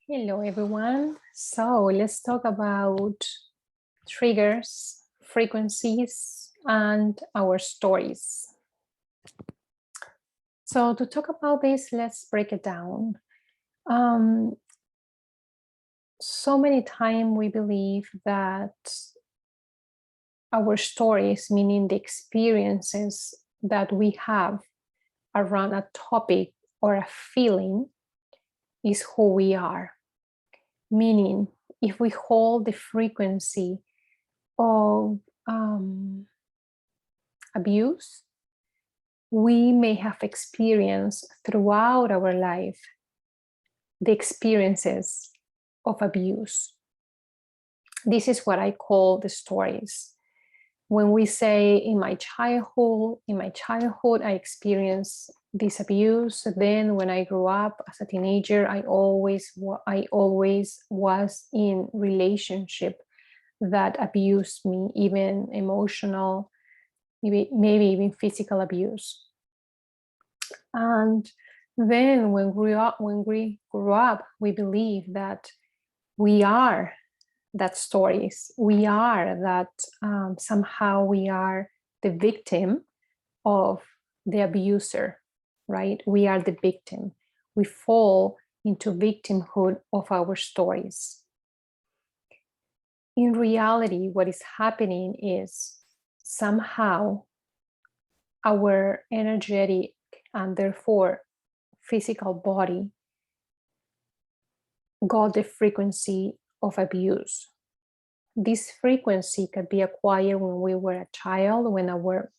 Hello, everyone. So let's talk about triggers, frequencies, and our stories. So to talk about this, let's break it down. So many times we believe that our stories, meaning the experiences that we have around a topic or a feeling, is who we are. Meaning, if we hold the frequency of abuse, we may have experienced throughout our life the experiences of abuse. This is what I call the stories. When we say in my childhood, I experienced this abuse. Then when I grew up as a teenager, I always was in relationship that abused me, even emotional, maybe even physical abuse. And then when we grew up, we believe that we are that stories. We are that somehow we are the victim of the abuser, right? We are the victim. We fall into victimhood of our stories. In reality, what is happening is somehow our energetic and therefore physical body got the frequency of abuse. This frequency could be acquired when we were a child, when our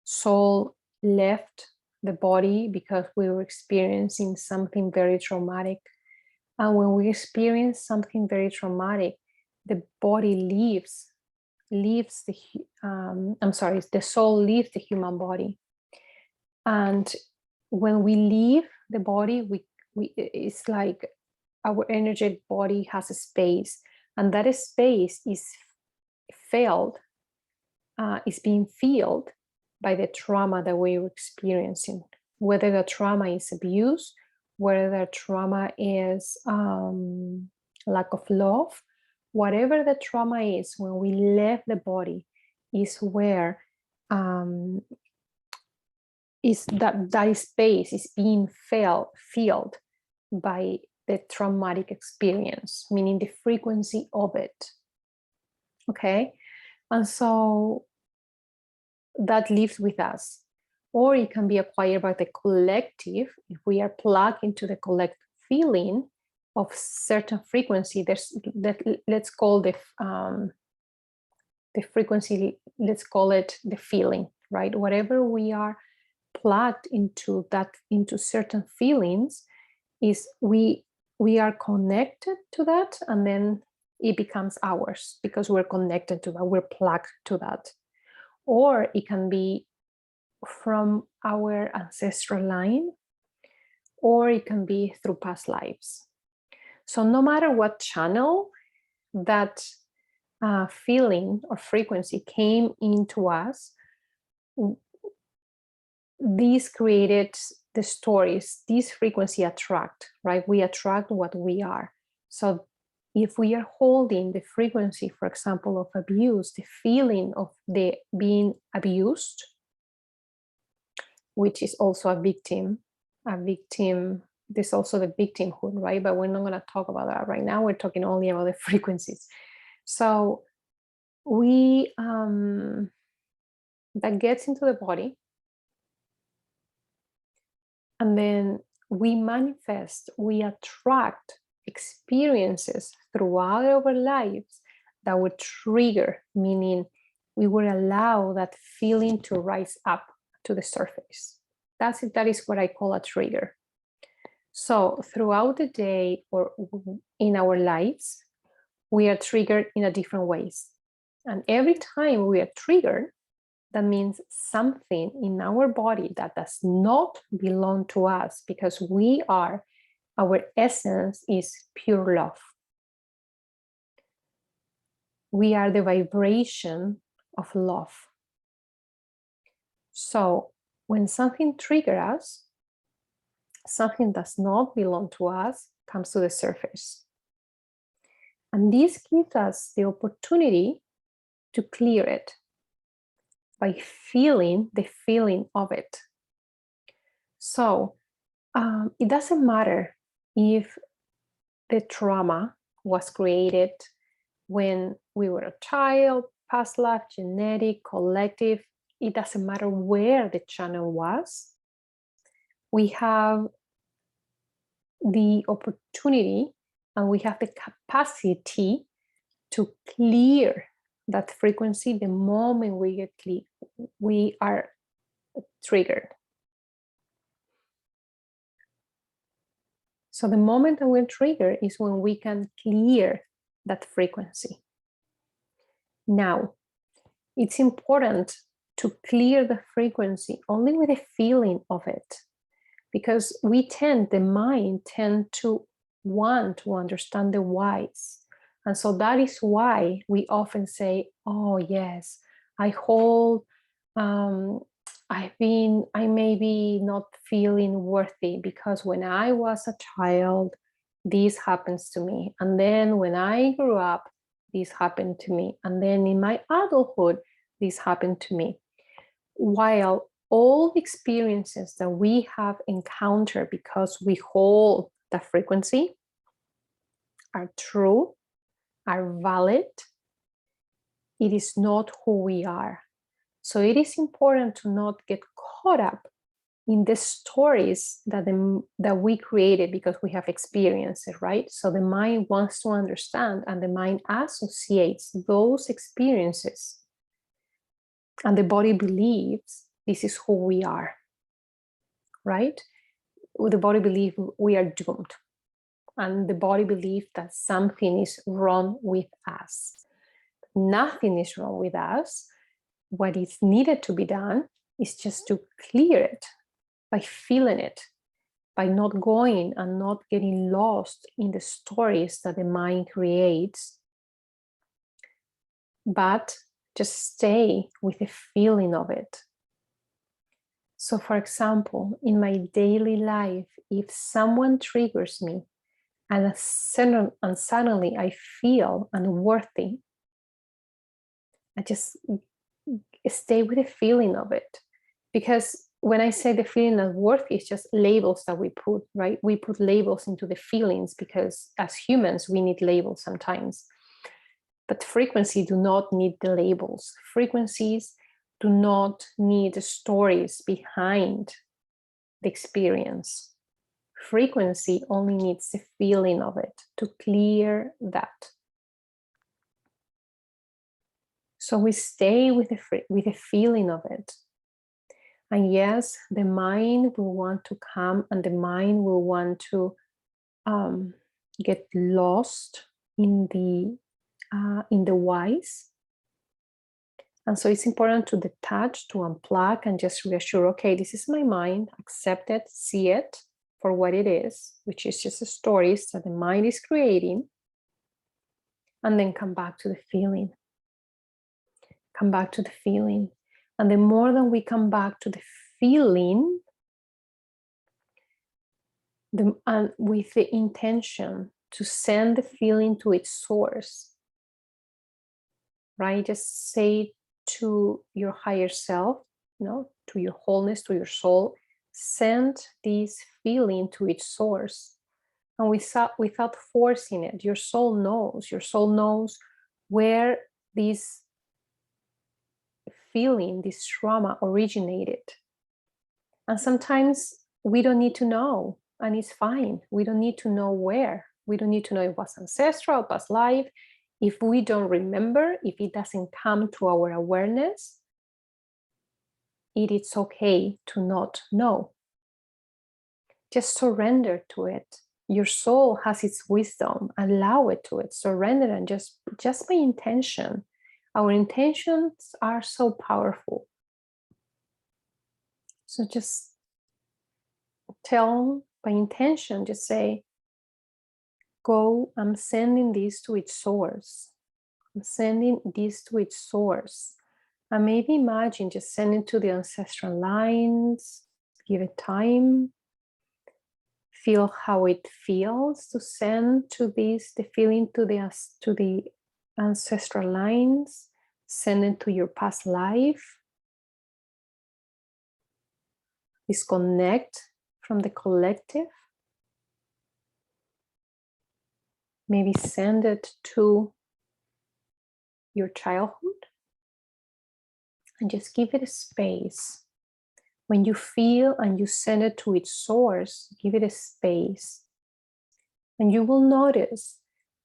soul left the body because we were experiencing something very traumatic. And when we experience something very traumatic, the body leaves the soul leaves the human body. And when we leave the body, we it's like our energetic body has a space, and that space is being filled by the trauma that we were experiencing, whether the trauma is abuse, whether the trauma is lack of love, whatever the trauma is, when we left the body is where is that space is being filled by the traumatic experience, meaning the frequency of it. Okay, and so that lives with us, or it can be acquired by the collective. If we are plugged into the collective feeling of certain frequency, there's that, let's call the frequency, let's call it the feeling, right? Whatever we are plugged into certain feelings, is we are connected to that, and then it becomes ours because we're connected to that, we're plugged to that. Or it can be from our ancestral line, or it can be through past lives. So no matter what channel that feeling or frequency came into us, these created the stories. This frequency attract, right? We attract what we are. So if we are holding the frequency, for example, of abuse, the feeling of the being abused, which is also a victim, there's also the victimhood, right? But we're not going to talk about that right now. We're talking only about the frequencies. So we that gets into the body, and then we manifest, we attract experiences throughout our lives that would trigger, meaning we would allow that feeling to rise up to the surface. That is what I call a trigger. So throughout the day or in our lives, we are triggered in a different ways. And every time we are triggered, that means something in our body that does not belong to us, because our essence is pure love. We are the vibration of love. So when something triggers us, something does not belong to us comes to the surface. And this gives us the opportunity to clear it by feeling the feeling of it. So it doesn't matter if the trauma was created when we were a child, past life, genetic, collective. It doesn't matter where the channel was. We have the opportunity and we have the capacity to clear that frequency the moment we are triggered. So the moment that we're triggered is when we can clear that frequency. Now, it's important to clear the frequency only with a feeling of it, because the mind tend to want to understand the whys. And so that is why we often say, oh yes, I hold, I may be not feeling worthy because when I was a child, this happens to me. And then when I grew up, this happened to me. And then in my adulthood, this happened to me. While all the experiences that we have encountered because we hold the frequency are true, are valid, it is not who we are. So it is important to not get caught up in the stories that we created because we have experienced it, right? So the mind wants to understand and the mind associates those experiences. And the body believes this is who we are, right? The body believes we are doomed. And the body believes that something is wrong with us. Nothing is wrong with us. What is needed to be done is just to clear it by feeling it, by not going and not getting lost in the stories that the mind creates, but just stay with the feeling of it. So, for example, in my daily life, if someone triggers me and suddenly I feel unworthy, I just stay with the feeling of it. Because when I say the feeling of worthy, it's just labels that we put, right? We put labels into the feelings because as humans, we need labels sometimes. But frequency do not need the labels. Frequencies do not need the stories behind the experience. Frequency only needs the feeling of it to clear that. So we stay with the feeling of it. And yes, the mind will want to come and the mind will want to get lost in the whys. And so it's important to detach, to unplug and just reassure, okay, this is my mind, accept it, see it for what it is, which is just the stories that the mind is creating, and then come back to the feeling. Come back to the feeling. And the more that we come back to the feeling, and with the intention to send the feeling to its source, right? Just say to your higher self, to your wholeness, to your soul, send this feeling to its source. And without forcing it, your soul knows where this feeling, this trauma originated. And sometimes we don't need to know, and it's fine. We don't need to know where. We don't need to know if it was ancestral, past life. If we don't remember, if it doesn't come to our awareness, it is okay to not know. Just surrender to it. Your soul has its wisdom. Allow it to it. Surrender and just by intention. Our intentions are so powerful. So just tell by intention, just say, go, I'm sending this to its source. I'm sending this to its source. And maybe imagine just sending to the ancestral lines, give it time. Feel how it feels to send to this, the feeling to the ancestral lines, send it to your past life. Disconnect from the collective. Maybe send it to your childhood and just give it a space. When you feel and you send it to its source, give it a space. And you will notice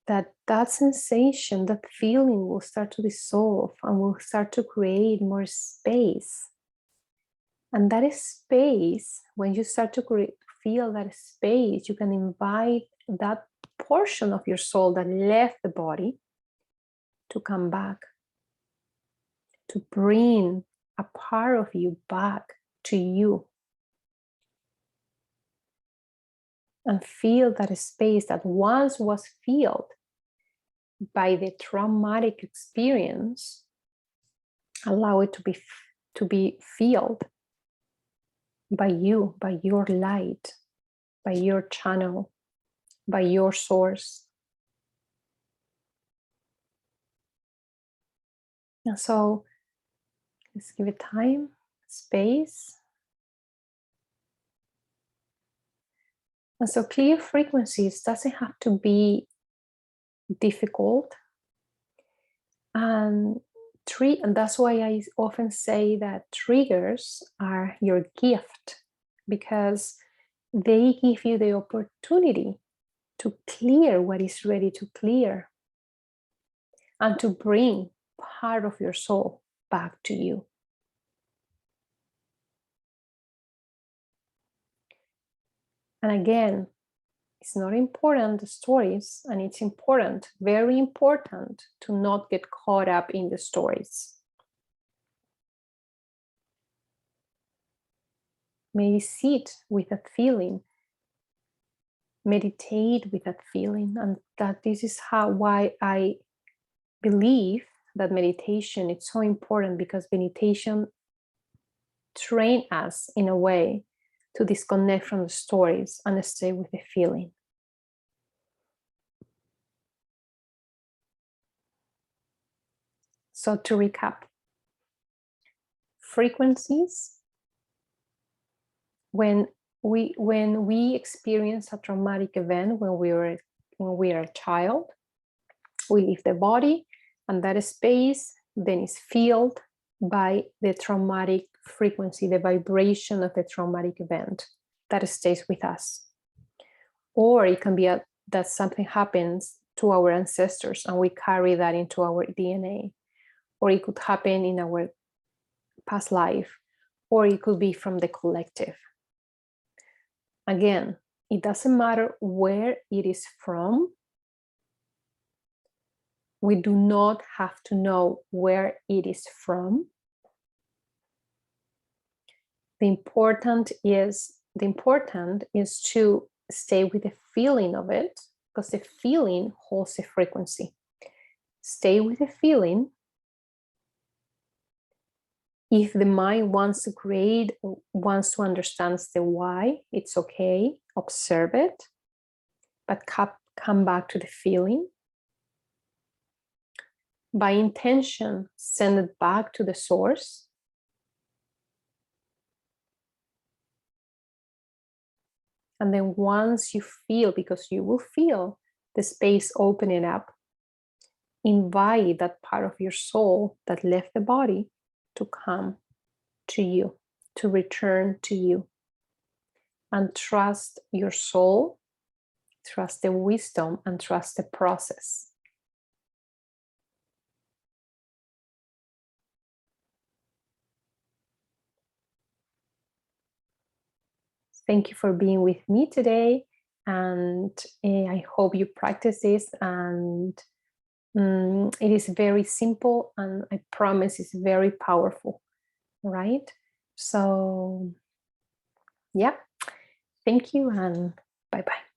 that that sensation, that feeling will start to dissolve and will start to create more space. And that space, when you start to feel that space, you can invite that portion of your soul that left the body to come back, to bring a part of you back to you. And feel that space that once was filled by the traumatic experience, allow it to be filled by you, by your light, by your channel, by your source. And so let's give it time, space. And so clear frequencies doesn't have to be difficult. And that's why I often say that triggers are your gift, because they give you the opportunity to clear what is ready to clear and to bring part of your soul back to you. And again, it's not important, the stories, and it's important, very important, to not get caught up in the stories. Maybe sit with that feeling, meditate with that feeling, and that this is why I believe that meditation is so important, because meditation trains us in a way to disconnect from the stories and stay with the feeling. So to recap, frequencies, when we experience a traumatic event when we are a child, we leave the body, and that space then is filled by the traumatic frequency, the vibration of the traumatic event that stays with us. Or it can be that something happens to our ancestors and we carry that into our DNA. Or it could happen in our past life, or it could be from the collective. Again, it doesn't matter where it is from. We do not have to know where it is from. The important is to stay with the feeling of it, because the feeling holds a frequency. Stay with the feeling. If the mind wants to understand the why, it's okay, observe it, but come back to the feeling. By intention, send it back to the source. And then once you feel, because you will feel the space opening up, invite that part of your soul that left the body to come to you, to return to you. And trust your soul, trust the wisdom, and trust the process. Thank you for being with me today, and I hope you practice this, and it is very simple, and I promise it's very powerful, right? So yeah, thank you, and bye-bye.